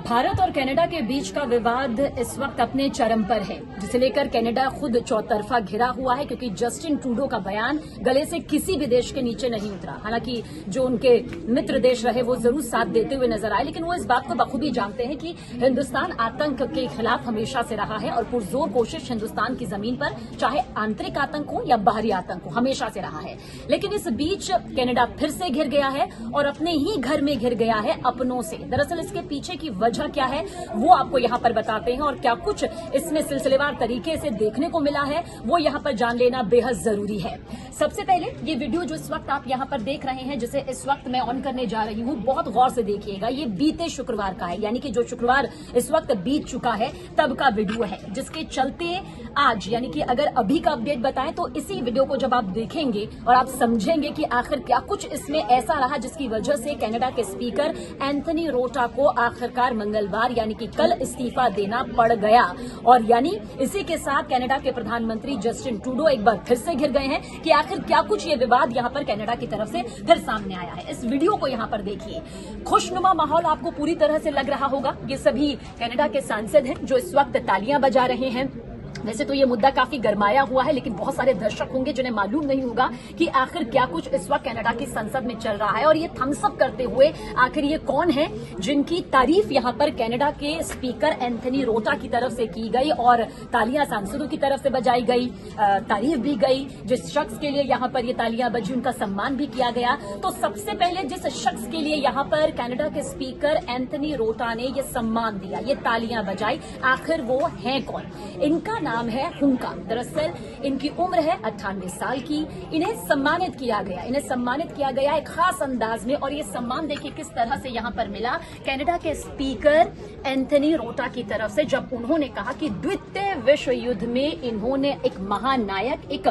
भारत और कनाडा के बीच का विवाद इस वक्त अपने चरम पर है, जिसे लेकर कनाडा खुद चौतरफा घिरा हुआ है क्योंकि जस्टिन ट्रूडो का बयान गले से किसी भी देश के नीचे नहीं उतरा। हालांकि जो उनके मित्र देश रहे वो जरूर साथ देते हुए नजर आए, लेकिन वो इस बात को बखूबी जानते हैं कि हिंदुस्तान आतंक के खिलाफ हमेशा से रहा है और पुरजोर कोशिश हिंदुस्तान की जमीन पर चाहे आंतरिक आतंक हो या बाहरी आतंक हो हमेशा से रहा है। लेकिन इस बीच कनाडा फिर से घिर गया है और अपने ही घर में घिर गया है अपनों से। दरअसल इसके पीछे की वजह क्या है वो आपको यहाँ पर बताते हैं और क्या कुछ इसमें सिलसिलेवार तरीके से देखने को मिला है वो यहाँ पर जान लेना बेहद जरूरी है। सबसे पहले ये वीडियो जो इस वक्त आप यहाँ पर देख रहे हैं, जिसे इस वक्त मैं ऑन करने जा रही हूँ, बहुत गौर से देखिएगा। ये बीते शुक्रवार का है, यानी कि जो शुक्रवार इस वक्त बीत चुका है तब का वीडियो है, जिसके चलते आज यानी कि अगर अभी का अपडेट बताएं तो इसी वीडियो को जब आप देखेंगे और आप समझेंगे कि आखिर क्या कुछ इसमें ऐसा रहा जिसकी वजह से कनाडा के स्पीकर एंथनी रोटा को आखिरकार मंगलवार यानी कि कल इस्तीफा देना पड़ गया। और यानी इसी के साथ कनाडा के प्रधानमंत्री जस्टिन ट्रूडो एक बार फिर से घिर गए हैं कि आखिर क्या कुछ ये विवाद यहाँ पर कनाडा की तरफ से फिर सामने आया है। इस वीडियो को यहाँ पर देखिए। खुशनुमा माहौल आपको पूरी तरह से लग रहा होगा। ये सभी कनाडा के सांसद हैं जो इस वक्त तालियां बजा रहे हैं। वैसे तो ये मुद्दा काफी गरमाया हुआ है, लेकिन बहुत सारे दर्शक होंगे जिन्हें मालूम नहीं होगा कि आखिर क्या कुछ इस वक्त कनाडा की संसद में चल रहा है और ये थम्स अप करते हुए आखिर ये कौन है जिनकी तारीफ यहाँ पर कनाडा के स्पीकर एंथनी रोटा की तरफ से की गई और तालियां सांसदों की तरफ से बजाई गई, तारीफ भी गई। जिस शख्स के लिए यहाँ पर ये तालियां बजी उनका सम्मान भी किया गया। तो सबसे पहले जिस शख्स के लिए यहाँ पर कनाडा के स्पीकर एंथनी रोटा ने ये सम्मान दिया, ये तालियां बजाई, आखिर वो है कौन? इनका नाम है हुंका। दरअसल इनकी उम्र है 98 साल की। इन्हें सम्मानित किया गया एक खास अंदाज में और ये सम्मान देखिए किस तरह से यहाँ पर मिला कनाडा के स्पीकर एंथनी रोटा की तरफ से, जब उन्होंने कहा कि द्वितीय विश्व युद्ध में इन्होंने एक महानायक, एक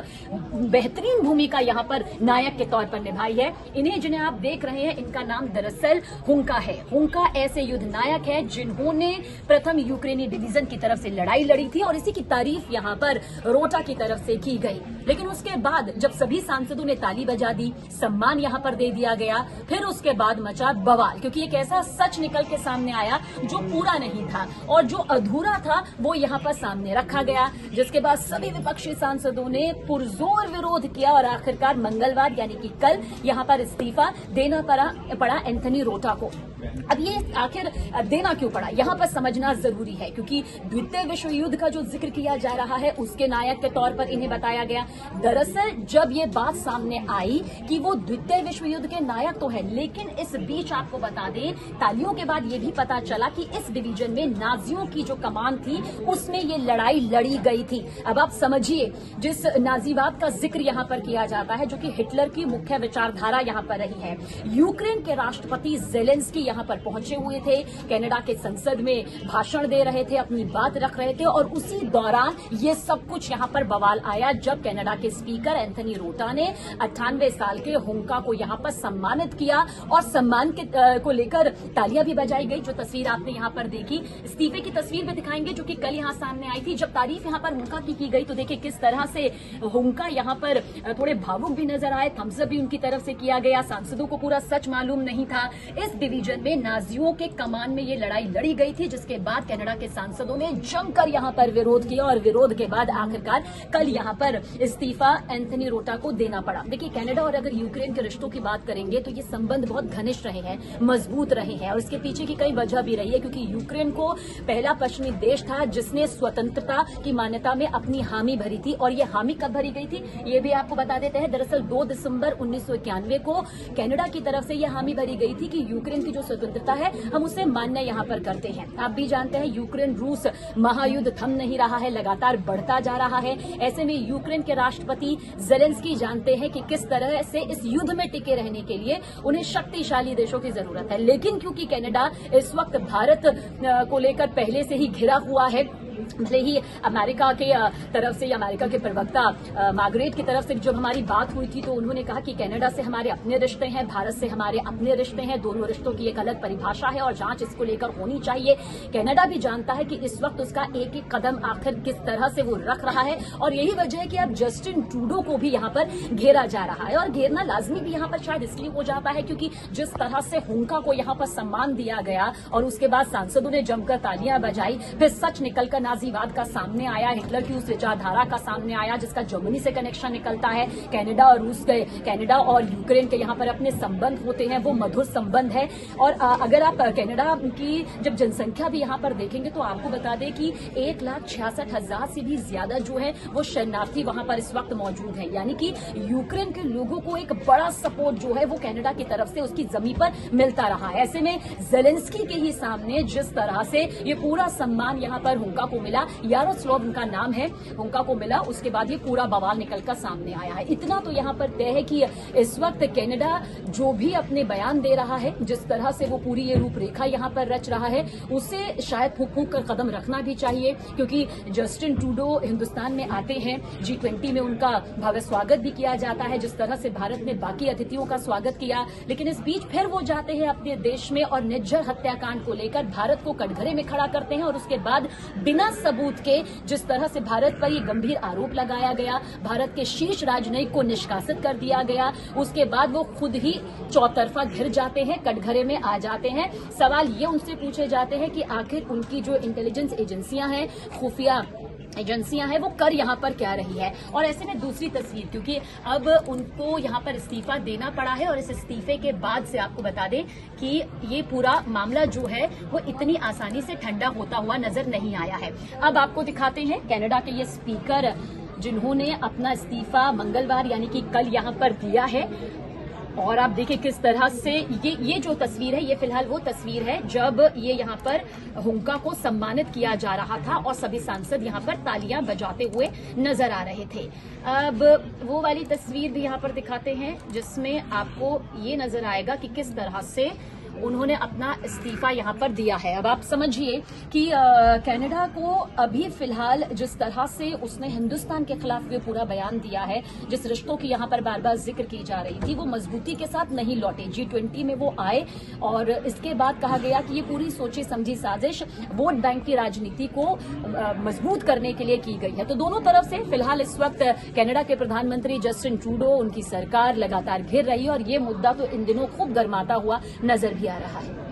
बेहतरीन भूमिका यहाँ पर नायक के तौर पर निभाई है। इन्हें जिन्हें आप देख रहे हैं इनका नाम दरअसल हुंका है। हुंका ऐसे युद्ध नायक है जिन्होंने प्रथम यूक्रेनी डिवीजन की तरफ से लड़ाई लड़ी थी और इसी की तारीफ यहाँ पर रोटा की तरफ से की गई। लेकिन उसके बाद जब सभी सांसदों ने ताली बजा दी, सम्मान यहाँ पर दे दिया गया, फिर उसके बाद मचा बवाल, क्योंकि एक ऐसा सच निकल के सामने आया जो पूरा नहीं था और जो अधूरा था वो यहाँ पर सामने रखा गया, जिसके बाद सभी विपक्षी सांसदों ने पुरजोर विरोध किया और आखिरकार मंगलवार यानी कि कल यहाँ पर इस्तीफा देना पड़ा एंथनी रोटा को। अब ये आखिर देना क्यों पड़ा, यहाँ पर समझना जरूरी है, क्योंकि द्वितीय विश्व युद्ध का जो जिक्र किया जा रहा है उसके नायक के तौर पर इन्हें बताया गया। दरअसल जब ये बात सामने आई कि वो द्वितीय विश्व युद्ध के नायक तो है, लेकिन इस बीच आपको बता दें तालियों के बाद ये भी पता चला कि इस डिवीजन में नाजियों की जो कमान थी उसमें ये लड़ाई लड़ी गई थी। अब आप समझिए, जिस नाजीवाद का जिक्र यहाँ पर किया जाता है, जो कि हिटलर की मुख्य विचारधारा यहाँ पर रही है, यूक्रेन के राष्ट्रपति जेलेंस्की यहाँ पर पहुंचे हुए थे, कनाडा के संसद में भाषण दे रहे थे, अपनी बात रख रहे थे और उसी दौरान ये सब कुछ यहाँ पर बवाल आया जब कनाडा के स्पीकर एंथनी रोटा ने 98 साल के हुंका को यहाँ पर सम्मानित किया और सम्मान को लेकर तालियां भी बजाई गई। जो तस्वीर आपने यहाँ पर देखी, इस्तीफे की तस्वीर भी दिखाएंगे जो कि कल यहाँ सामने आई थी। जब तारीफ यहाँ पर हुंका की गई तो देखिए किस तरह से हुंका यहाँ पर थोड़े भावुक भी नजर आए, थम्स अप भी उनकी तरफ से किया गया। सांसदों को पूरा सच मालूम नहीं था। इस डिवीजन में नाजियों के कमान में ये लड़ाई लड़ी गई थी, जिसके बाद कनाडा के सांसदों ने जमकर यहाँ पर विरोध किया और विरोध के बाद आखिरकार कल यहाँ पर इस्तीफा एंथनी रोटा को देना पड़ा। देखिए कनाडा और अगर यूक्रेन के रिश्तों की बात करेंगे तो ये संबंध बहुत घनिष्ठ रहे हैं, मजबूत रहे हैं और इसके पीछे की कई वजह भी रही है, क्योंकि यूक्रेन को पहला पश्चिमी देश था जिसने स्वतंत्रता की मान्यता में अपनी हामी भरी थी। और ये हामी कब भरी गई थी ये भी आपको बता देते हैं। दरअसल 2 दिसंबर 1991 को कनाडा की तरफ से यह हामी भरी गई थी कि यूक्रेन की जो स्वतंत्रता है हम उसे मान्य यहाँ पर करते हैं। आप भी जानते हैं यूक्रेन रूस महायुद्ध थम नहीं रहा है, लगातार बढ़ता जा रहा है। ऐसे में यूक्रेन के राष्ट्रपति जेलेंस्की जानते हैं कि किस तरह से इस युद्ध में टिके रहने के लिए उन्हें शक्तिशाली देशों की जरूरत है। लेकिन क्योंकि कनाडा इस वक्त भारत को लेकर पहले से ही घिरा हुआ है, भले ही अमेरिका के तरफ से या अमेरिका के प्रवक्ता मार्गरेट की तरफ से जब हमारी बात हुई थी तो उन्होंने कहा कि कनाडा से हमारे अपने रिश्ते हैं, भारत से हमारे अपने रिश्ते हैं, दोनों रिश्तों की एक अलग परिभाषा है और जांच इसको लेकर होनी चाहिए। कनाडा भी जानता है कि इस वक्त उसका एक एक कदम आखिर किस तरह से वो रख रहा है और यही वजह है कि अब जस्टिन ट्रूडो को भी यहाँ पर घेरा जा रहा है और घेरना लाजमी भी यहाँ पर शायद इसलिए हो जाता है क्योंकि जिस तरह से हुंका को यहाँ पर सम्मान दिया गया और उसके बाद सांसदों ने जमकर तालियां बजाई, फिर सच निकलकर नाजीवाद का सामने आया, हिटलर की उस विचारधारा का सामने आया जिसका जर्मनी से कनेक्शन निकलता है। कनाडा और रूस के, कनाडा और यूक्रेन के यहाँ पर अपने संबंध होते हैं, वो मधुर संबंध है। और अगर आप कनाडा की जब जनसंख्या भी यहाँ पर देखेंगे तो आपको बता दें कि 1,66,000 से भी ज्यादा जो है वो शरणार्थी वहां पर इस वक्त मौजूद है, यानी कि यूक्रेन के लोगों को एक बड़ा सपोर्ट जो है वो कनाडा की तरफ से उसकी जमीन पर मिलता रहा है। ऐसे में जेलेंस्की के ही सामने जिस तरह से ये पूरा सम्मान यहाँ पर हुंका को मिला, यारोस्लाव उनका नाम है, हुंका को मिला, उसके बाद ये पूरा बवाल निकलकर सामने आया है। इतना तो यहाँ पर तय है कि इस वक्त कनाडा जो भी अपने बयान दे रहा है, जिस तरह से वो पूरी ये रूपरेखा यहाँ पर रच रहा है, उसे शायद फूंक फूंक कर कदम रखना भी चाहिए क्योंकि जस्टिन ट्रूडो हिंदुस्तान में आते हैं, G20 में उनका भव्य स्वागत भी किया जाता है जिस तरह से भारत ने बाकी अतिथियों का स्वागत किया, लेकिन इस बीच फिर वो जाते हैं अपने देश में और निज्जर हत्याकांड को लेकर भारत को कटघरे में खड़ा करते हैं और उसके बाद बिना सबूत के जिस तरह से भारत पर ये गंभीर आरोप लगाया गया, भारत के शीर्ष राजनयिक को निष्कासित कर दिया गया, उसके बाद वो खुद ही चौतरफा घिर जाते हैं, कटघरे में आ जाते हैं। सवाल ये उनसे पूछे जाते हैं कि आखिर उनकी जो इंटेलिजेंस एजेंसियां हैं, खुफिया एजेंसियां हैं, वो कर यहाँ पर क्या रही है। और ऐसे में दूसरी तस्वीर, क्योंकि अब उनको यहाँ पर इस्तीफा देना पड़ा है और इस इस्तीफे के बाद से आपको बता दें कि ये पूरा मामला जो है वो इतनी आसानी से ठंडा होता हुआ नजर नहीं आया है। अब आपको दिखाते हैं कनाडा के ये स्पीकर जिन्होंने अपना इस्तीफा मंगलवार यानी कि कल यहाँ पर दिया है और आप देखिए किस तरह से ये जो तस्वीर है ये फिलहाल वो तस्वीर है जब ये यहाँ पर हुंका को सम्मानित किया जा रहा था और सभी सांसद यहाँ पर तालियां बजाते हुए नजर आ रहे थे। अब वो वाली तस्वीर भी यहाँ पर दिखाते हैं जिसमें आपको ये नजर आएगा कि किस तरह से उन्होंने अपना इस्तीफा यहाँ पर दिया है। अब आप समझिए कि कनाडा को अभी फिलहाल जिस तरह से उसने हिंदुस्तान के खिलाफ ये पूरा बयान दिया है, जिस रिश्तों की यहाँ पर बार बार जिक्र की जा रही थी, वो मजबूती के साथ नहीं लौटे। G20 में वो आए और इसके बाद कहा गया कि ये पूरी सोची समझी साजिश वोट बैंक की राजनीति को मजबूत करने के लिए की गई है। तो दोनों तरफ से फिलहाल इस वक्त कनाडा के प्रधानमंत्री जस्टिन ट्रूडो, उनकी सरकार लगातार घिर रही है और ये मुद्दा तो इन दिनों खूब गर्माता हुआ नजर भी आ रहा है।